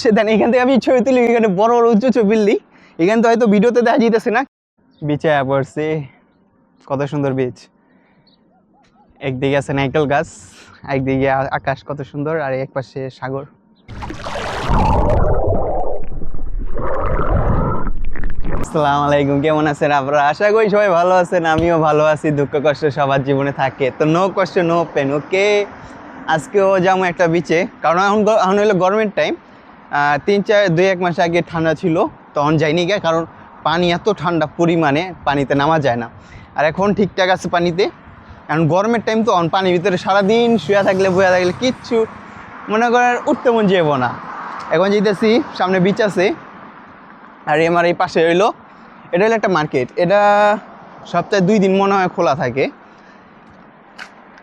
সে দেন এখান থেকে আমি ছবি তুলি, এখানে বড় বড় উঁচু উঁচু বিল্ডিং, এখানে তো হয়তো ভিডিওতে দেখা যেতেছে না। বিচে পড়ছে, কত সুন্দর বিচ, একদিকে আছে নাইকেল গাছ, একদিকে আকাশ কত সুন্দর, আর এক পাশে সাগর। আসসালামু আলাইকুম, কেমন আছেন আপনারা? আশা করি সবাই ভালো আছেন, আমিও ভালো আছি। দুঃখ কষ্ট সবার জীবনে থাকে, তো নো কষ্ট নো পেন, ওকে। আজকেও যাবো একটা বিচে, কারণ এখন হলো গরমের টাইম। 2-1 মাস আগে ঠান্ডা ছিল, তখন যাইনি গিয়ে, কারণ পানি এত ঠান্ডা পরিমাণে পানিতে নামা যায় না। আর এখন ঠিকঠাক আছে পানিতে, কারণ গরমের টাইম তো পানির ভিতরে সারাদিন শুয়ে থাকলে বয়ে থাকলে কিচ্ছু মনে করেন উঠতে মন যাবো না। এখন যেতেছি, সামনে বিচ আছে, আর আমার এই পাশে হইলো, এটা হলো একটা মার্কেট। এটা সপ্তাহে 2 দিন মনে হয় খোলা থাকে।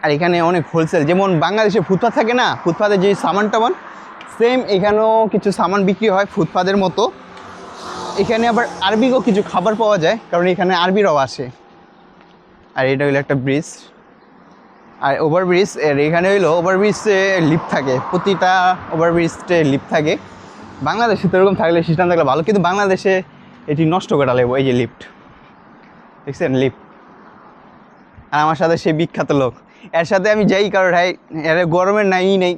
আর এখানে অনেক হোলসেল, যেমন বাংলাদেশে ফুটপাথ থাকে না, ফুটপাথে যে সামান টামান, সেম এখানেও কিছু সামান বিক্রি হয় ফুটপাথের মতো। এখানে আবার আরবিও কিছু খাবার পাওয়া যায়, কারণ এখানে আরবিরাও আসে। আর এটা হইলো একটা ব্রিজ, আর ওভারব্রিজ। এর এখানে হইলো ওভারব্রিজে লিফট থাকে, প্রতিটা ওভারব্রিজে লিফট থাকে। বাংলাদেশে তো এরকম থাকলে সিস্টেম থাকলে ভালো, কিন্তু বাংলাদেশে এটি নষ্ট করে লাগবো। এই যে লিফট দেখছেন, লিফট। আর আমার সাথে সেই বিখ্যাত লোক, এর সাথে আমি যাই, কারণ এর গরমের নাই নেই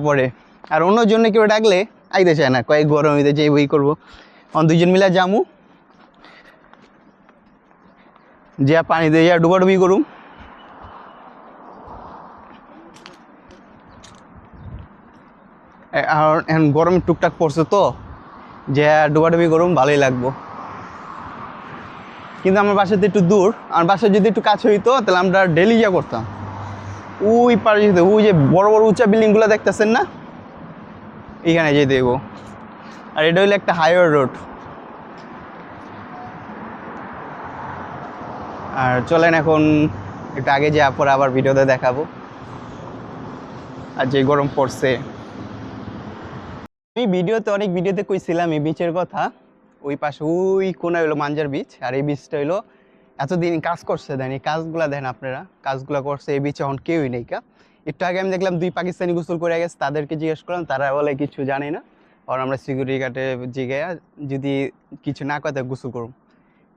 পরে। আর অন্য জন্য কেউ ডাকলে আইতে চায় না, কয়েক গরম হইতে যাই বই করবো। দুইজন মিলে যামু, যে পানি দিয়ে যা ডুবাডুবি করুম। আর এখন গরম টুকটাক পড়ছে তো, যে ডুবাডুবি করুম, ভালোই লাগবো। কিন্তু আমার বাসাতে একটু দূর, আমার বাসা যদি একটু কাছে হইতো তাহলে আমরা ডেলি যা করতাম। ওই পারে যেতে, ওই যে বড় বড় উঁচা বিল্ডিংগুলো দেখতেছেন না, এইখানে যেতে দেবো। আর এটা হইলো একটা হাইওয়ে রোড। আর চলেন এখন একটু আগে যাওয়ার পর আবার ভিডিওতে দেখাবো। আর যে গরম পড়ছে, আমি অনেক ভিডিওতে কইছিলাম এই বিচের কথা। ওই পাশে ওই কোনায় হলো মাঞ্জার বিচ, আর এই বিচটা হইলো এতদিন কাজ করছে, দেন এই কাজগুলা দেন আপনারা, কাজগুলা করছে। এই বিচে এখন কেউই নেই। একটু আগে আমি দেখলাম 2 পাকিস্তানি গোসল করে গেছে, তাদেরকে জিজ্ঞেস করলাম, তারা বলে কিছু জানে না। আর আমরা সিকিউরিটি গার্ডে জিগাইয়া যদি কিছু না কয় তাহলে গোসল করুন।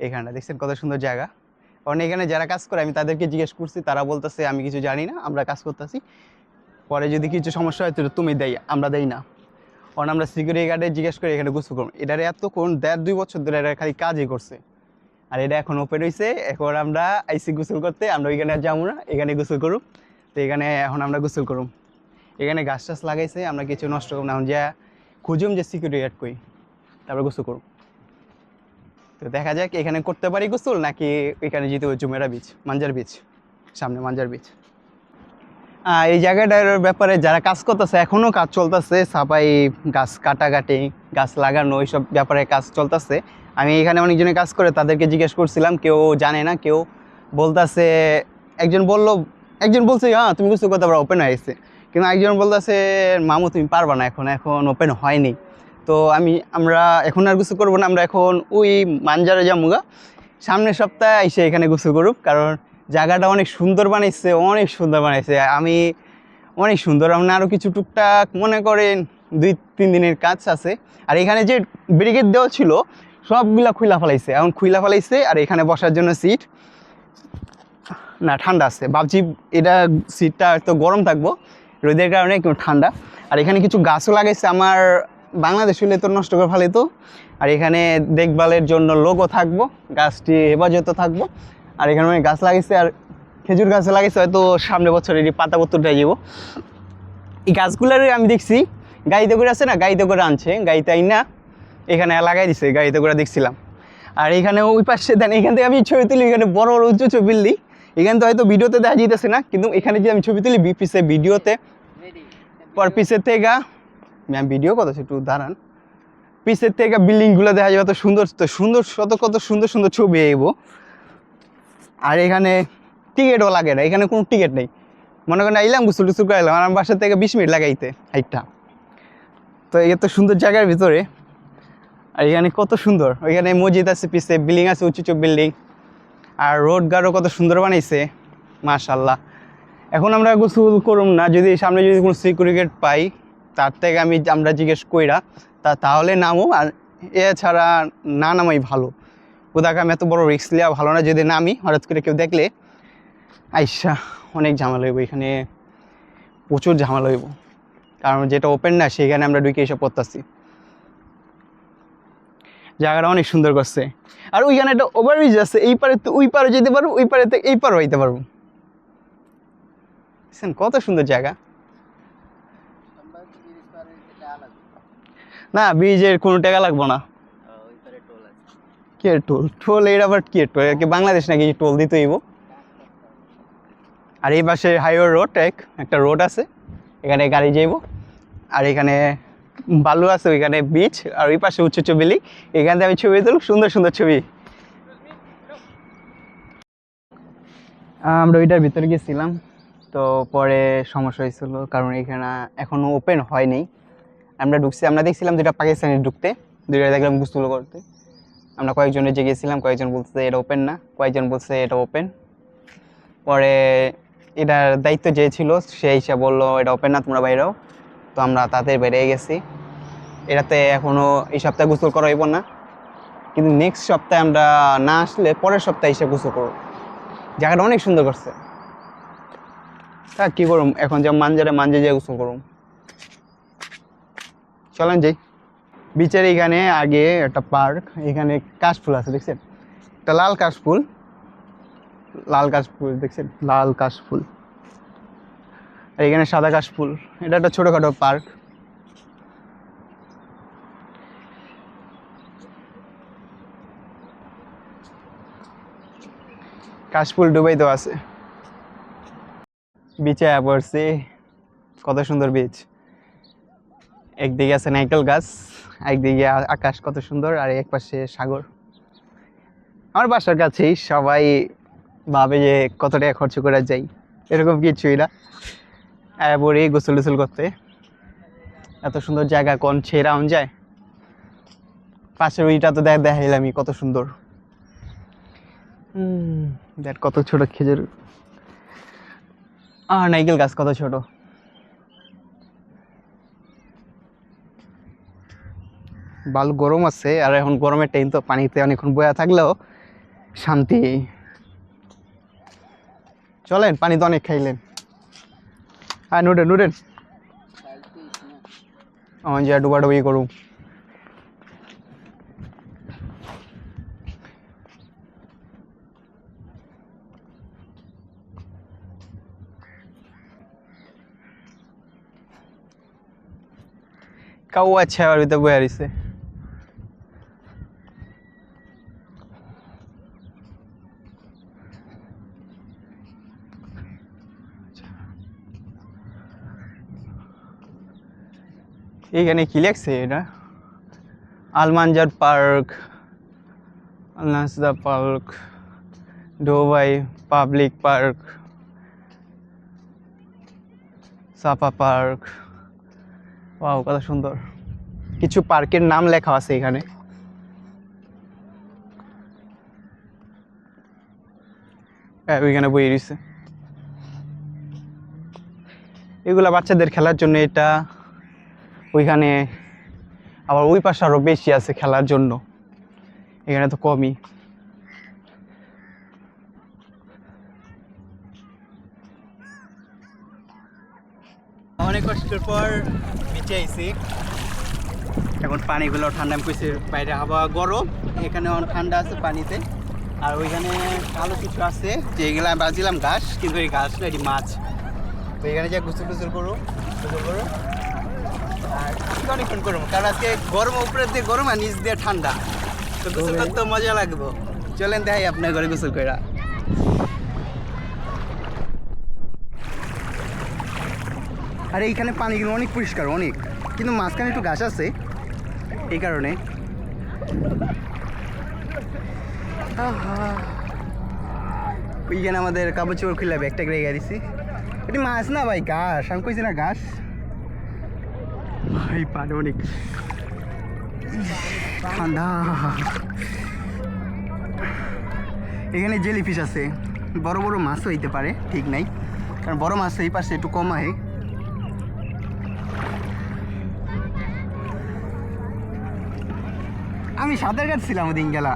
এখানটা দেখছেন কত সুন্দর জায়গা। কারণ এখানে যারা কাজ করে আমি তাদেরকে জিজ্ঞেস করছি, তারা বলতেছে আমি কিছু জানি না, আমরা কাজ করতেছি, পরে যদি কিছু সমস্যা হয় তাহলে তুমি দেই, আমরা দেই না। কারণ আমরা সিকিউরিটি গার্ডে জিজ্ঞেস করে এখানে গোসল করুন। এটার এতক্ষণ 1.5-2 বছর ধরে এটা খালি কাজই করছে, আর এটা এখন ওপেন হয়েছে। এখন আমরা আইসি গোসল করতে, আমরা ওইখানে যাবো না, এখানে গোসল করুম। তো এখানে এখন আমরা গোসল করুম। এখানে গাছ টাছ লাগাইছে, আমরা কিছু নষ্ট করুম না, এখন যা খুঁজুম যে সিকিউরিটি গার্ড কই, তারপরে গোসল করুম। তো দেখা যাক এখানে করতে পারি গোসল, নাকি এখানে যেতে হবে জুমেরা বিচ, মাঞ্জার বিচ, সামনে মাঞ্জার বিচ। এই জায়গাটার ব্যাপারে যারা কাজ করতেছে, এখনও কাজ চলতেছে, সাফাই, গাছ কাটাকাটি, গাছ লাগানো, এইসব ব্যাপারে কাজ চলতেছে। আমি এখানে অনেকজনে কাজ করে, তাদেরকে জিজ্ঞেস করছিলাম, কেউ জানে না, কেউ বলতেছে। একজন বলছে হ্যাঁ তুমি গোসল করতে পারো, ওপেন হয়ে গেছে। কিন্তু একজন বলতেছে মামু তুমি পারবা না, এখন ওপেন হয়নি। তো আমরা এখন আর গোসল করবো না, আমরা এখন ওই মাঞ্জারে যামুগা, সামনের সপ্তাহে এসে এখানে গোসল করুক। কারণ জায়গাটা অনেক সুন্দর বানাইছে, আমি অনেক সুন্দর। আমরা আরও কিছু টুকটাক মনে করেন 2-3 দিনের কাজ আছে। আর এখানে যে ব্যারিকেড দেওয়া ছিল সবগুলা খুইলা ফেলাইছে। আর এখানে বসার জন্য সিট না, ঠান্ডা আছে ভাবছি, এটা সিটটা তো গরম থাকবো রোদের কারণে, একটু ঠান্ডা। আর এখানে কিছু গাছও লাগাইছে, আমার বাংলাদেশ হলে তো নষ্ট করে ফেলে তো। আর এখানে দেখভালের জন্য লোকও থাকবো, গাছটি হেফাজতে থাকবো। আর এখানে অনেক গাছ লাগাইছে, আর খেজুর গাছে লাগাইছে, হয়তো সামনে বছর এটি পাতাপত্রটাই যাবো। এই গাছগুলোর আমি দেখছি গাড়িতে করে আছে না, গাড়িতে করে আনছে, গাড়িতে আইনা এখানে লাগাই দিছে, গাড়িতে করে দেখছিলাম। আর এখানে ওই পাশে দেন, এখান থেকে আমি ছবি তুলি, এখানে বড় বড় উঁচু উঁচু বিল্ডিং, এখানে তো হয়তো ভিডিওতে দেখা যেতেছে না, কিন্তু এখানে যে আমি ছবি তুলি পিছে ভিডিওতে, পর পিছের থেকে আমি ভিডিও কত একটু দাঁড়ান, পিছের থেকে বিল্ডিংগুলো দেখা যাবে, কত সুন্দর ছবি আইব। আর এখানে টিকিটও লাগে না, এখানে কোনো টিকিট নেই। মনে করেন আইলাম গোসল টুসল করে এলাম, আমার বাসা থেকে 20 মিনিট লাগাইতে হাইটটা। তো এত সুন্দর জায়গার ভিতরে, আর এখানে কত সুন্দর, ওইখানে মসজিদ আছে, পিছে বিল্ডিং আছে, উঁচু বিল্ডিং। আর রোড গার্ডও কত সুন্দর বানাইছে, মাশাআল্লাহ। এখন আমরা গোসল করুম না, যদি সামনে কোনো সিকিউরিটি গার্ড পাই তার থেকে আমরা জিজ্ঞেস কইরা তাহলে নামো, আর এছাড়া না নামাই ভালো। কোথাকে আমি এত বড় রিস্ক নেওয়া ভালো না, যদি নামি হঠাৎ করে কেউ দেখলে আইসা অনেক ঝামেলা হইব, এখানে প্রচুর ঝামেলা হইব, কারণ যেটা ওপেন না সেখানে আমরা ঢুকে এসে পড়তেছি। জায়গাটা অনেক সুন্দর করছে, আর ওইখানে একটা ওভারব্রিজ আছে, এই পারে তো ওই পারে যেতে পারবো, ওই পারে এই পারে হইতে পারবো। কত সুন্দর জায়গা। না, ব্রিজের কোনো টাকা লাগবো না। কে টোল? টোল এর আবার কে টোল? বাংলাদেশ নাকি টোল দিতে হইব? আর এই পাশে হাইওয়ে রোড, একটা রোড আছে, এখানে গাড়ি যাইব। আর এখানে বালু আছে, ওইখানে বিচ, আর ওই পাশে উচ্চ বিলি, এখান থেকে আমি ছবি তুলি, সুন্দর সুন্দর ছবি। আমরা ওইটার ভিতরে গেছিলাম, তো পরে সমস্যা হয়েছিল, কারণ এখানে এখনো ওপেন হয়নি। আমরা ঢুকছি, আমরা দেখছিলাম দুইটা পাকিস্তানি ঢুকতে, দুইটা দেখলাম গোসল করতে। আমরা কয়েকজনে যে গেছিলাম, কয়েকজন বলছে এটা ওপেন না, কয়েকজন বলছে এটা ওপেন। পরে এটার দায়িত্ব যে ছিল সে হিসাবে বললো এটা ওপেন না, তোমরা বাইরেও। তো আমরা তাদের বেরিয়ে গেছি। এটাতে এখনও এই সপ্তাহে গোসল করা হইব না, কিন্তু নেক্সট সপ্তাহে আমরা না আসলে পরের সপ্তাহে এসে গোসল করব। জায়গাটা অনেক সুন্দর করছে। তা কী করুম, এখন যে মাঞ্জে যেয়ে গোসল করুম। চলেন যাই। বিচের এখানে আগে একটা পার্ক, এখানে কাশফুল আছে দেখছেন, একটা লাল কাশফুল দেখছেন, লাল কাশফুল। আর এখানে সাদা কাশফুল। এটা একটা ছোটোখাটো পার্ক। কাশফুল ডুবাইতে আছে। বিচে পড়ছি, কত সুন্দর বিচ। একদিকে আছে নাইকেল গাছ, একদিকে আকাশ কত সুন্দর, আর এক পাশে সাগর। আমার বাসার কাছেই, সবাই ভাবে যে কত টাকা খরচ করে যাই, এরকম কিছুই না। পরে গোসল টোসল করতে এত সুন্দর জায়গা কোন ছেড়াম যায়। পাশের ওইটা তো দেখাইলামই কত সুন্দর। দেখ কত ছোট খেজুর আর নাইকেল গাছ কত ছোট। ভালো গরম আছে, আর এখন গরমের টাইম তো পানিতে অনেকক্ষণ বয়া থাকলেও শান্তি। চলেন, পানি তো অনেক খাইলেন। হ্যাঁ, নুডেন আমার যা ডুবাডুবি করুম। কাউ আছে আর ভিতরে বয়ে রইছে। এখানে কি লেখছে এটা? আলমানজার পার্ক, আলনাসদা পার্ক, ডোবাই পাবলিক পার্ক, সাফা পার্ক। ওয়াও, কত সুন্দর। কিছু পার্কের নাম লেখা আছে এখানে। ওইখানে বই রয়েছে, এগুলা বাচ্চাদের খেলার জন্য। এটা ওইখানে আবার ওই পাশে আরো বেশি আছে খেলার জন্য, এখানে তো কমই। অনেক কষ্টের পর বেঁচে আইছি। এখন পানিগুলো ঠান্ডা, আমি কইছি বাইরে হাওয়া গরম, এখানে ঠান্ডা আছে পানিতে। আর ওইখানে কালো কিছু আছে যেগুলো আমি বাজিলাম ঘাস, কিন্তু এই ঘাস না, এটি মাছ। তো এখানে যা গোসল টোসল করো আর অনেকক্ষণ করবো, কারণ আজকে গরম উপরে দিয়ে গরম আর নিচ দিয়ে ঠান্ডা, তো গোসল করতে মজা লাগবো। চলেন দেখাই আপনার ঘরে গোসল করা। আর এইখানে পানিগুলো অনেক পরিষ্কার, অনেক, কিন্তু মাঝখানে একটু ঘাস আছে এই কারণে। ওইখানে আমাদের কাপড় চোপড় খুলে ব্যাগটা রেখে দিছি। এটি মাছ না ভাই, ঘাস। আমি কইছি না ঘাস। এই পানি অনেক ঠান্ডা। এখানে জেলিফিশ আছে, বড় বড় মাছও হইতে পারে, ঠিক নাই, কারণ বড় মাছ এই পাশে একটু কম হয়। আমি সাঁতার কাটছিলাম ওদিন গেলা,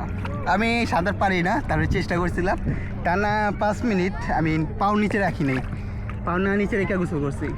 আমি সাঁতার পারি না, তারপরে চেষ্টা করছিলাম টানা 5 মিনিট আমি পাও নিচে রাখি নাই, পাও না নিচে রেখে গোসল করছি।